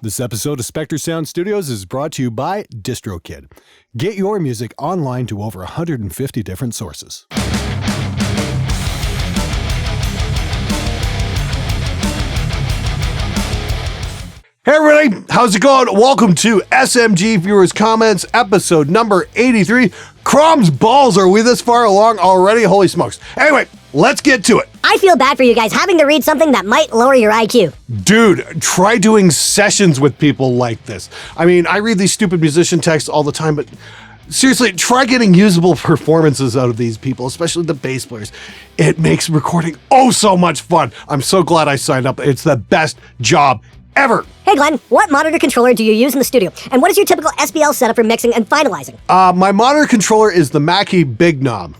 This episode of SpectreSoundStudios is brought to you by DistroKid. Get your music online to over 150 different sources. Hey everybody, how's it going? Welcome to SMG Viewers Comments, episode number 83. Crom's balls, are we this far along already? Holy smokes. Anyway, let's get to it. I feel bad for you guys having to read something that might lower your IQ. Dude, try doing sessions with people like this. I mean, I read these stupid musician texts all the time, but seriously, try getting usable performances out of these people, especially the bass players. It makes recording oh so much fun. I'm so glad I signed up. It's the best job ever. Hey Glenn, what monitor controller do you use in the studio? And what is your typical SPL setup for mixing and finalizing? My monitor controller is the Mackie Big Knob.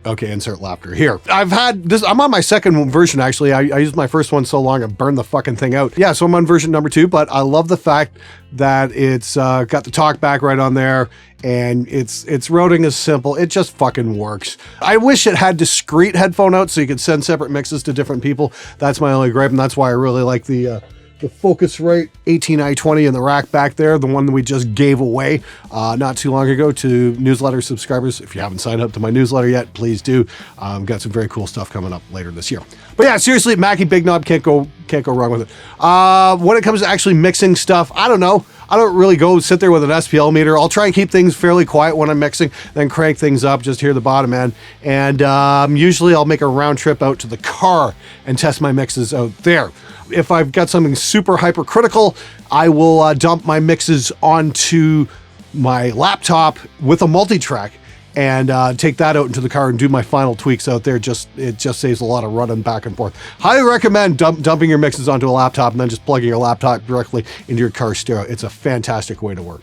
Okay, insert laughter here. I've had this, I'm on my second version actually. I used my first one so long I burned the fucking thing out. Yeah, so I'm on version number 2, but I love the fact that it's got the talkback right on there, and its routing is simple. It just fucking works. I wish it had discrete headphone out so you could send separate mixes to different people. That's my only gripe, and that's why I really like the Focusrite 18i20 in the rack back there, the one that we just gave away not too long ago to newsletter subscribers. If you haven't signed up to my newsletter yet, please do. Got some very cool stuff coming up later this year. But yeah, seriously, Mackie Big Knob, can't go wrong with it. When it comes to actually mixing stuff, I don't know. I don't really go sit there with an SPL meter. I'll try and keep things fairly quiet when I'm mixing, then crank things up, just hear the bottom end. And usually I'll make a round trip out to the car and test my mixes out there. If I've got something super hypercritical, I will dump my mixes onto my laptop with a multi-track and take that out into the car and do my final tweaks out there. It just saves a lot of running back and forth. Highly recommend dumping your mixes onto a laptop and then just plugging your laptop directly into your car stereo. It's a fantastic way to work.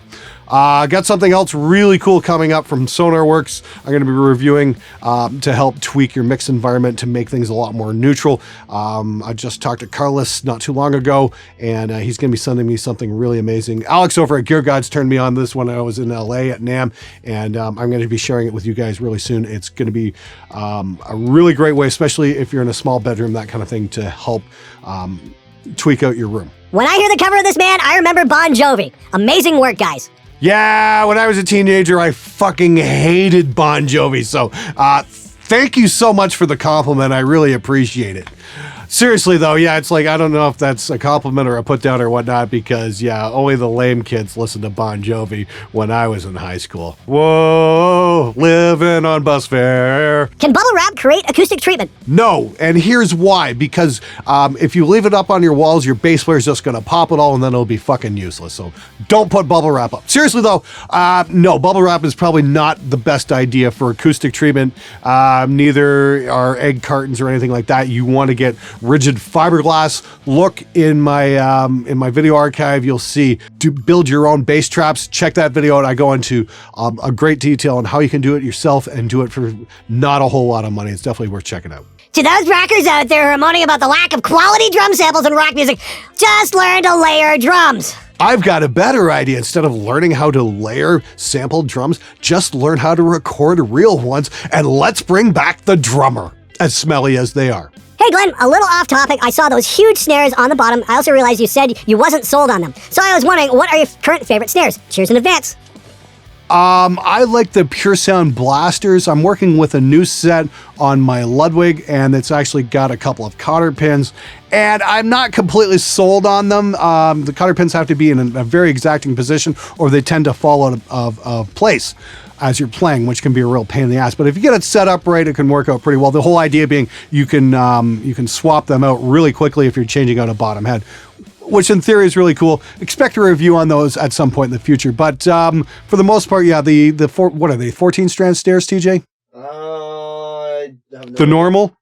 Got something else really cool coming up from SonarWorks. I'm going to be reviewing to help tweak your mix environment to make things a lot more neutral. I just talked to Carlos not too long ago, and he's going to be sending me something really amazing. Alex over at Gear Gods turned me on this when I was in LA at NAMM, and I'm going to be sharing it with you guys really soon. It's going to be a really great way, especially if you're in a small bedroom, that kind of thing, to help tweak out your room. When I hear the cover of this band, I remember Bon Jovi. Amazing work, guys. Yeah, when I was a teenager, I fucking hated Bon Jovi. So thank you so much for the compliment. I really appreciate it. Seriously, though, yeah, it's like, I don't know if that's a compliment or a put down or whatnot, because, yeah, only the lame kids listened to Bon Jovi when I was in high school. Whoa, living on bus fare. Can bubble wrap create acoustic treatment? No, and here's why. Because if you leave it up on your walls, your bass player's just going to pop it all, and then it'll be fucking useless. So don't put bubble wrap up. Seriously, though, no, bubble wrap is probably not the best idea for acoustic treatment. Neither are egg cartons or anything like that. You want to get rigid fiberglass. Look in my video archive. You'll see to build your own bass traps. Check that video out. I go into a great detail on how you can do it yourself and do it for not a whole lot of money. It's definitely worth checking out. To those rockers out there who are moaning about the lack of quality drum samples in rock music, just learn to layer drums. I've got a better idea. Instead of learning how to layer sampled drums, just learn how to record real ones, and let's bring back the drummer, as smelly as they are. Hey Glenn, a little off topic, I saw those huge snares on the bottom. I also realized you said you wasn't sold on them. So I was wondering, what are your current favorite snares? Cheers in advance. I like the Pure Sound Blasters. I'm working with a new set on my Ludwig, and it's actually got a couple of cotter pins, and I'm not completely sold on them. The cotter pins have to be in a very exacting position, or they tend to fall out of place as you're playing, which can be a real pain in the ass. But if you get it set up right, it can work out pretty well. The whole idea being you can swap them out really quickly if you're changing out a bottom head, which in theory is really cool. Expect a review on those at some point in the future. But for the most part, yeah, what are they, 14 strand snares, TJ? The normal?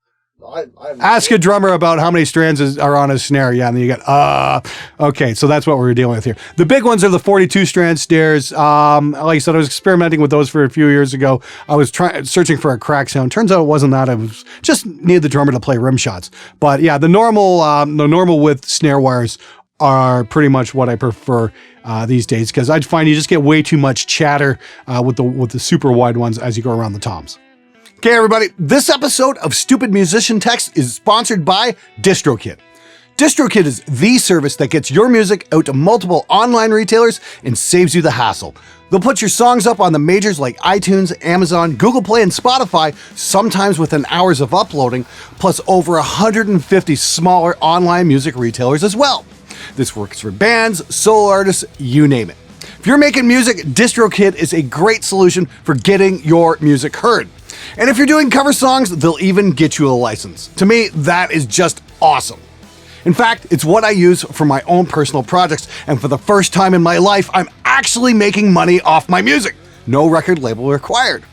Ask a drummer about how many strands are on a snare. Yeah, and then you got, okay, so that's what we're dealing with here. The big ones are the 42 strand snares. Like I said, I was experimenting with those for a few years ago. I was searching for a crack sound. Turns out it wasn't that. I was just needed the drummer to play rim shots. But yeah, the normal width snare wires are pretty much what I prefer these days, because I find you just get way too much chatter with the super wide ones as you go around the toms. Okay, everybody, this episode of Stupid Musician Text is sponsored by DistroKid. DistroKid is the service that gets your music out to multiple online retailers and saves you the hassle. They'll put your songs up on the majors like iTunes, Amazon, Google Play, and Spotify, sometimes within hours of uploading, plus over 150 smaller online music retailers as well. This works for bands, solo artists, you name it. If you're making music, DistroKid is a great solution for getting your music heard. And if you're doing cover songs, they'll even get you a license. To me, that is just awesome. In fact, it's what I use for my own personal projects, and for the first time in my life, I'm actually making money off my music. No record label required.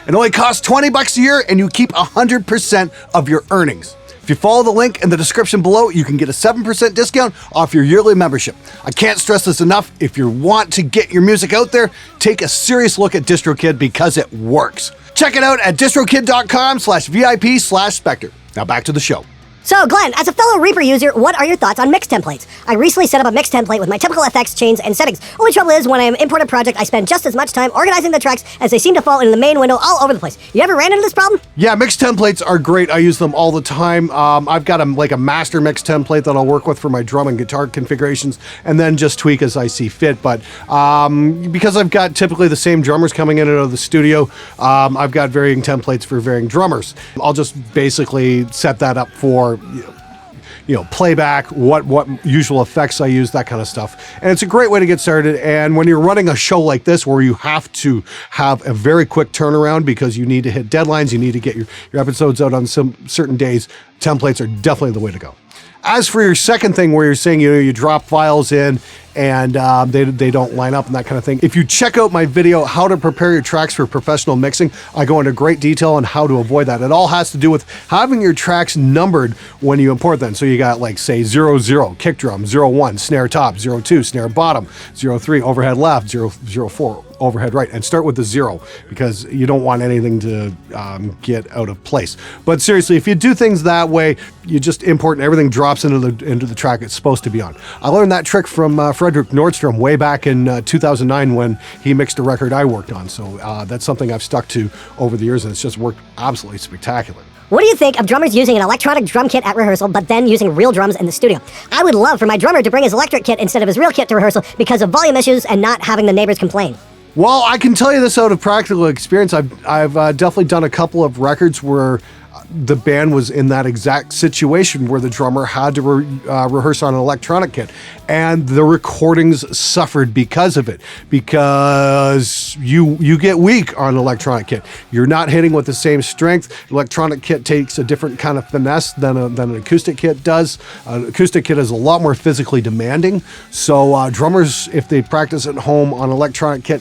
It only costs $20 a year, and you keep 100% of your earnings. If you follow the link in the description below, you can get a 7% discount off your yearly membership. I can't stress this enough. If you want to get your music out there, take a serious look at DistroKid because it works. Check it out at distrokid.com/VIP/Spectre. Now back to the show. So, Glenn, as a fellow Reaper user, what are your thoughts on mix templates? I recently set up a mix template with my typical effects, chains, and settings. Only trouble is, when I import a project, I spend just as much time organizing the tracks as they seem to fall in the main window all over the place. You ever ran into this problem? Yeah, mix templates are great. I use them all the time. I've got a master mix template that I'll work with for my drum and guitar configurations, and then just tweak as I see fit. But because I've got typically the same drummers coming in and out of the studio, I've got varying templates for varying drummers. I'll just basically set that up for playback, what usual effects I use, that kind of stuff. And it's a great way to get started. And when you're running a show like this where you have to have a very quick turnaround because you need to hit deadlines, you need to get your episodes out on some certain days, templates are definitely the way to go. As for your second thing where you're saying, you drop files in and they don't line up and that kind of thing, if you check out my video, How to Prepare Your Tracks for Professional Mixing, I go into great detail on how to avoid that. It all has to do with having your tracks numbered when you import them. So you got say 00, kick drum, 01, snare top, 02, snare bottom, 03, overhead left, 004, overhead right, and start with the 0 because you don't want anything to get out of place. But seriously, if you do things that way, you just import and everything drops into the track it's supposed to be on. I learned that trick from Frederick Nordstrom way back in 2009 when he mixed a record I worked on. So that's something I've stuck to over the years, and it's just worked absolutely spectacular. What do you think of drummers using an electronic drum kit at rehearsal, but then using real drums in the studio? I would love for my drummer to bring his electric kit instead of his real kit to rehearsal because of volume issues and not having the neighbors complain. Well, I can tell you this out of practical experience. I've definitely done a couple of records where the band was in that exact situation where the drummer had to rehearse on an electronic kit, and the recordings suffered because of it, because you get weak on an electronic kit. You're not hitting with the same strength. Electronic kit takes a different kind of finesse than an acoustic kit does. An acoustic kit is a lot more physically demanding, so drummers, if they practice at home on electronic kit,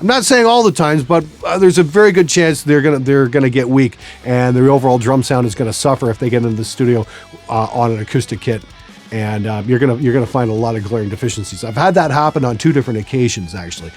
I'm not saying all the times, but there's a very good chance they're gonna get weak, and their overall drum sound is gonna suffer if they get into the studio on an acoustic kit, and you're gonna find a lot of glaring deficiencies. I've had that happen on 2 different occasions, actually.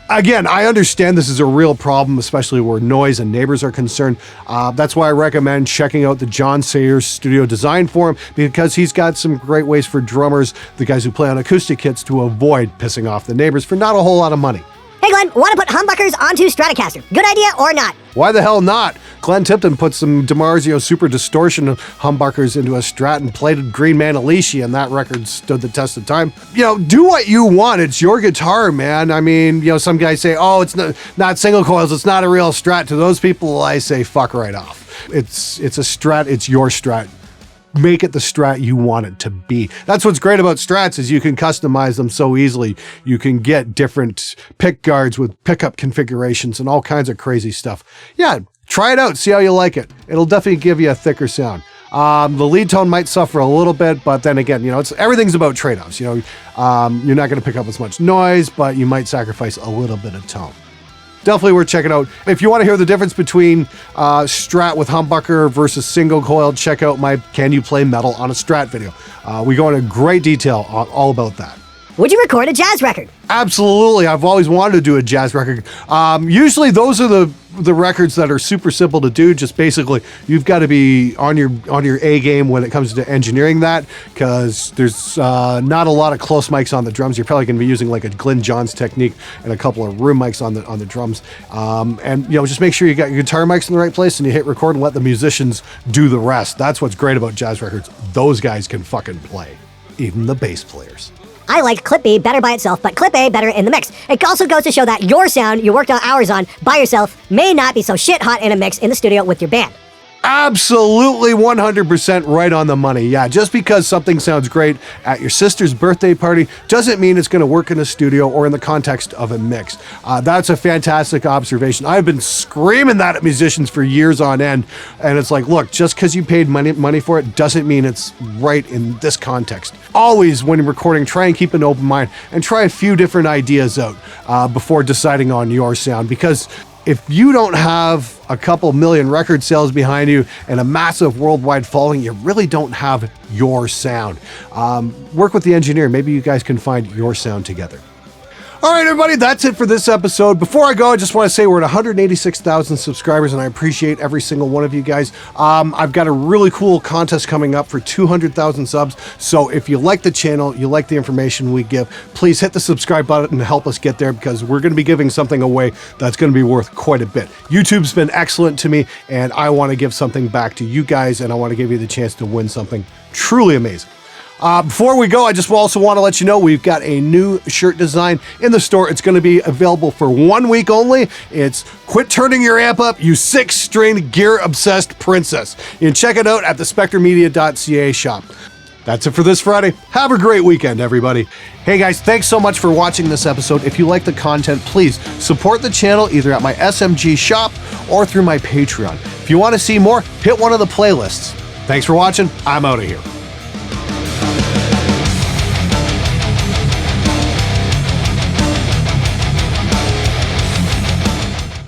Again, I understand this is a real problem, especially where noise and neighbors are concerned. That's why I recommend checking out the John Sayers Studio Design Forum, because he's got some great ways for drummers, the guys who play on acoustic kits, to avoid pissing off the neighbors for not a whole lot of money. Hey Glenn, want to put humbuckers onto Stratocaster? Good idea or not? Why the hell not? Glenn Tipton put some DiMarzio Super Distortion humbuckers into a Strat and played Green Man Alicia, and that record stood the test of time. Do what you want. It's your guitar, man. I mean, some guys say, oh, it's not single coils, it's not a real Strat. To those people, I say, fuck right off. It's a Strat, it's your Strat. Make it the Strat you want it to be. That's what's great about Strats, is you can customize them so easily. You can get different pick guards with pickup configurations and all kinds of crazy stuff. Yeah, try it out, see how you like it. It'll definitely give you a thicker sound. The lead tone might suffer a little bit, but then again, everything's about trade-offs. You're not going to pick up as much noise, but you might sacrifice a little bit of tone. Definitely worth checking out. If you want to hear the difference between Strat with humbucker versus single coil, check out my Can You Play Metal on a Strat video. We go into great detail on all about that. Would you record a jazz record? Absolutely. I've always wanted to do a jazz record. Usually those are the records that are super simple to do. Just basically, you've got to be on your A game when it comes to engineering that, because there's not a lot of close mics on the drums. You're probably going to be using like a Glyn Johns technique and a couple of room mics on the drums. And just make sure you got your guitar mics in the right place and you hit record and let the musicians do the rest. That's what's great about jazz records. Those guys can fucking play, even the bass players. I like Clip B better by itself, but Clip A better in the mix. It also goes to show that your sound you worked on hours on by yourself may not be so shit hot in a mix in the studio with your band. Absolutely 100% right on the money. Yeah, just because something sounds great at your sister's birthday party doesn't mean it's going to work in the studio or in the context of a mix. That's a fantastic observation. I've been screaming that at musicians for years on end, and it's like, look, just because you paid money for it doesn't mean it's right in this context. Always, when you're recording, try and keep an open mind and try a few different ideas out before deciding on your sound, because if you don't have a couple million record sales behind you and a massive worldwide following, you really don't have your sound. Work with the engineer. Maybe you guys can find your sound together. All right, everybody, that's it for this episode. Before I go, I just want to say we're at 186,000 subscribers, and I appreciate every single one of you guys. I've got a really cool contest coming up for 200,000 subs, so if you like the channel, you like the information we give, please hit the subscribe button and help us get there, because we're going to be giving something away that's going to be worth quite a bit. YouTube's been excellent to me, and I want to give something back to you guys, and I want to give you the chance to win something truly amazing. Before we go, I just also want to let you know we've got a new shirt design in the store. It's going to be available for 1 week only. It's "Quit Turning Your Amp Up, You Six-String Gear-Obsessed Princess." You can check it out at the SpectreMedia.ca shop. That's it for this Friday. Have a great weekend, everybody. Hey guys, thanks so much for watching this episode. If you like the content, please support the channel either at my SMG shop or through my Patreon. If you want to see more, hit one of the playlists. Thanks for watching. I'm out of here.